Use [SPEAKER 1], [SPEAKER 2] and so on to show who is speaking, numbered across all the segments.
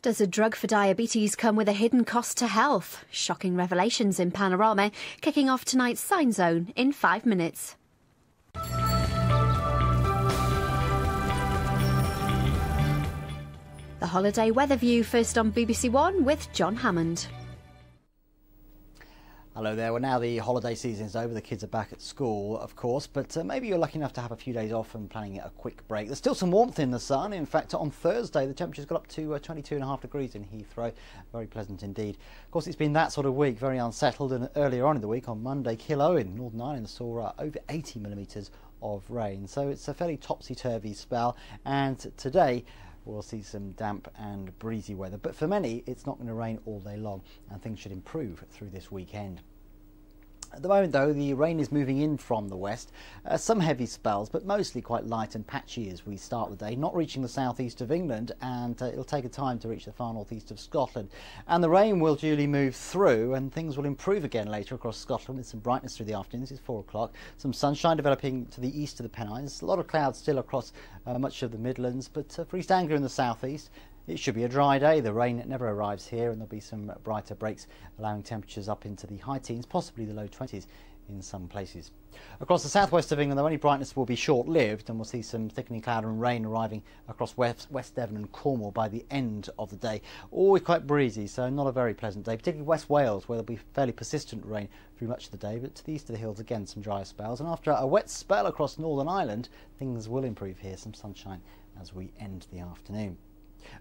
[SPEAKER 1] Does a drug for diabetes come with a hidden cost to health? Shocking revelations in Panorama, kicking off tonight's Sign Zone in 5 minutes. The holiday Weatherview, first on BBC One with John Hammond.
[SPEAKER 2] Hello there. Well, now the holiday season is over. The kids are back at school, of course, but maybe you're lucky enough to have a few days off and planning a quick break. There's still some warmth in the sun. In fact, on Thursday, the temperature's got up to 22.5 degrees in Heathrow. Very pleasant indeed. Of course, it's been that sort of week, very unsettled, and earlier on in the week, on Monday, Killowen, Northern Ireland, saw over 80 millimetres of rain. So it's a fairly topsy-turvy spell, and today we'll see some damp and breezy weather, but for many it's not going to rain all day long, and things should improve through this weekend. At the moment, though, the rain is moving in from the west. Some heavy spells, but mostly quite light and patchy as we start the day, not reaching the southeast of England, and it'll take a time to reach the far northeast of Scotland. And the rain will duly move through, and things will improve again later across Scotland with some brightness through the afternoon. This is 4 o'clock. Some sunshine developing to the east of the Pennines. A lot of clouds still across much of the Midlands, but for East Anglia in the southeast, it should be a dry day. The rain never arrives here, and there'll be some brighter breaks, allowing temperatures up into the high teens, possibly the low 20s in some places. Across the southwest of England, the only brightness will be short-lived, and we'll see some thickening cloud and rain arriving across West Devon and Cornwall by the end of the day. Always quite breezy, so not a very pleasant day, particularly West Wales, where there'll be fairly persistent rain through much of the day, but to the east of the hills again some drier spells. And after a wet spell across Northern Ireland, things will improve here, some sunshine as we end the afternoon.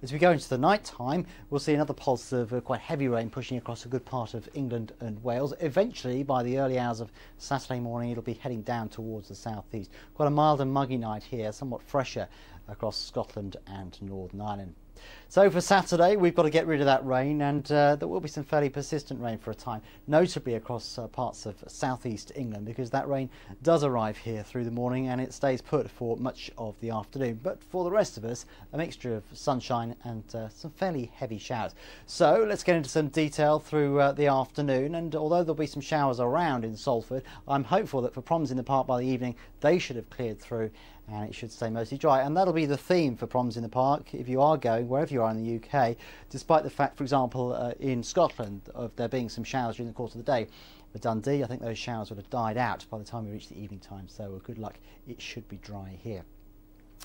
[SPEAKER 2] As we go into the night time, we'll see another pulse of quite heavy rain pushing across a good part of England and Wales. Eventually, by the early hours of Saturday morning, it'll be heading down towards the southeast. Quite a mild and muggy night here, somewhat fresher across Scotland and Northern Ireland. So for Saturday, we've got to get rid of that rain, and there will be some fairly persistent rain for a time, notably across parts of southeast England, because that rain does arrive here through the morning and it stays put for much of the afternoon. But for the rest of us, a mixture of sunshine and some fairly heavy showers. So let's get into some detail through the afternoon, and although there'll be some showers around in Salford, I'm hopeful that for Proms in the Park by the evening, they should have cleared through and it should stay mostly dry. And that'll be the theme for Proms in the Park if you are going, wherever you are in the UK, despite the fact, for example, in Scotland, of there being some showers during the course of the day. For Dundee, I think those showers would have died out by the time we reach the evening time, so good luck, it should be dry here.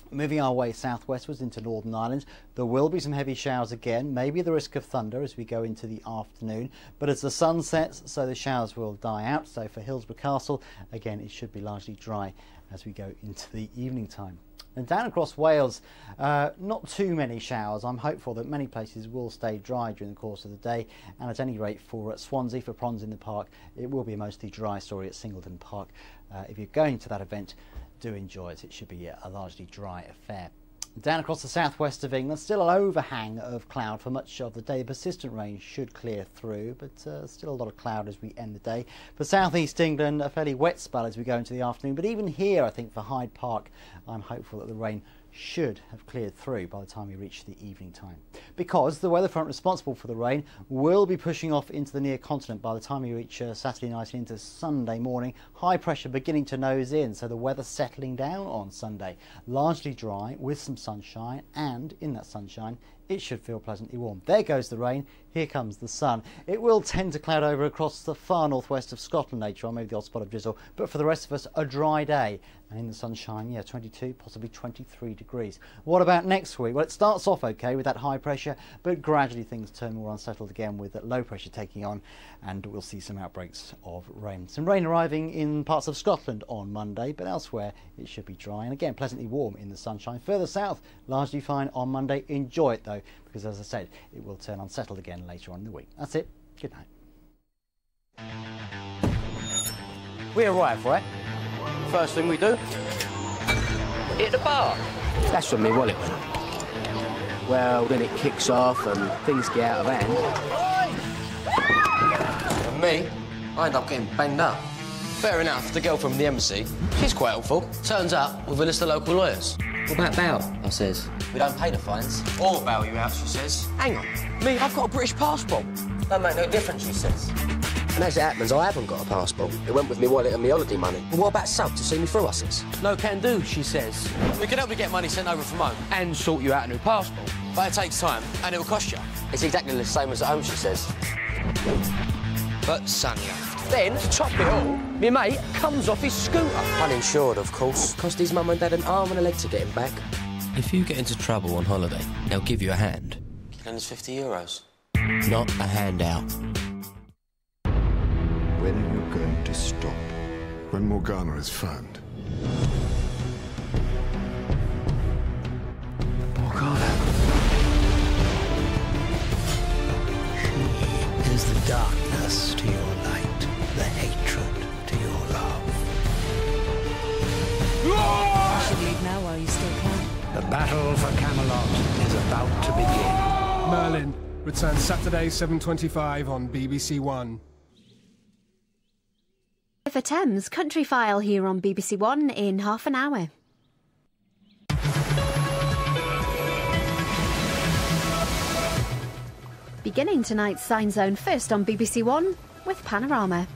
[SPEAKER 2] Moving our way southwestwards into Northern Ireland, there will be some heavy showers again, maybe the risk of thunder as we go into the afternoon, but as the sun sets, so the showers will die out. So for Hillsborough Castle, again, it should be largely dry as we go into the evening time. And down across Wales, not too many showers. I'm hopeful that many places will stay dry during the course of the day, and at any rate for Swansea, for Proms in the Park, it will be a mostly dry story at Singleton Park. If you're going to that event, do enjoy it. It should be a largely dry affair. Down across the southwest of England, still an overhang of cloud for much of the day. Persistent rain should clear through, but still a lot of cloud as we end the day. For southeast England, a fairly wet spell as we go into the afternoon, but even here, I think for Hyde Park, I'm hopeful that the rain should have cleared through by the time we reach the evening time, because the weather front responsible for the rain will be pushing off into the near continent by the time we reach Saturday night and into Sunday morning. High pressure beginning to nose in, so the weather settling down on Sunday, largely dry with some sunshine, and in that sunshine it should feel pleasantly warm. There goes the rain, here comes the sun. It will tend to cloud over across the far northwest of Scotland later on, maybe the odd spot of drizzle, but for the rest of us, a dry day. And in the sunshine, yeah, 22, possibly 23 degrees. What about next week? Well, it starts off okay with that high pressure, but gradually things turn more unsettled again with that low pressure taking on, and we'll see some outbreaks of rain. Some rain arriving in parts of Scotland on Monday, but elsewhere it should be dry and again pleasantly warm in the sunshine. Further south, largely fine on Monday. Enjoy it though, because as I said, it will turn unsettled again later on in the week. That's it. Good night.
[SPEAKER 3] We arrive, right? First thing we do, hit the bar. That's when my wallet went up. Well, then it kicks off and things get out of hand.
[SPEAKER 4] And me, I end up getting banged up. Fair enough, the girl from the embassy, she's quite helpful. Turns up with a list of local lawyers. What about bail? I says. We don't pay the fines. Or bail you out, she says. Hang on. Me, I've got a British passport. Don't make no difference, she says.
[SPEAKER 3] And as it happens, I haven't got a passport. It went with me wallet and me holiday money. But what about Sub to see me through, I says?
[SPEAKER 4] No can do, she says. We can help you get money sent over from home.
[SPEAKER 3] And sort you out a new passport.
[SPEAKER 4] But it takes time, and it'll cost you.
[SPEAKER 3] It's exactly the same as at home, she says.
[SPEAKER 4] But Sonia.
[SPEAKER 3] Then, to top it all, my mate comes off his scooter. Uninsured, of course. Cost his mum and dad an arm and a leg to get him back.
[SPEAKER 4] If you get into trouble on holiday, they'll give you a hand. And it's €50. Not a handout.
[SPEAKER 5] When are you going to stop? When Morgana is found.
[SPEAKER 6] Morgana. She is the darkness to your light, the hatred to your love.
[SPEAKER 7] You should leave now while you still can.
[SPEAKER 6] The battle for Camelot is about to begin.
[SPEAKER 8] Merlin returns Saturday 7:25 on BBC One.
[SPEAKER 1] For Thames Country File here on BBC One in half an hour. Beginning tonight's Sign Zone first on BBC One with Panorama.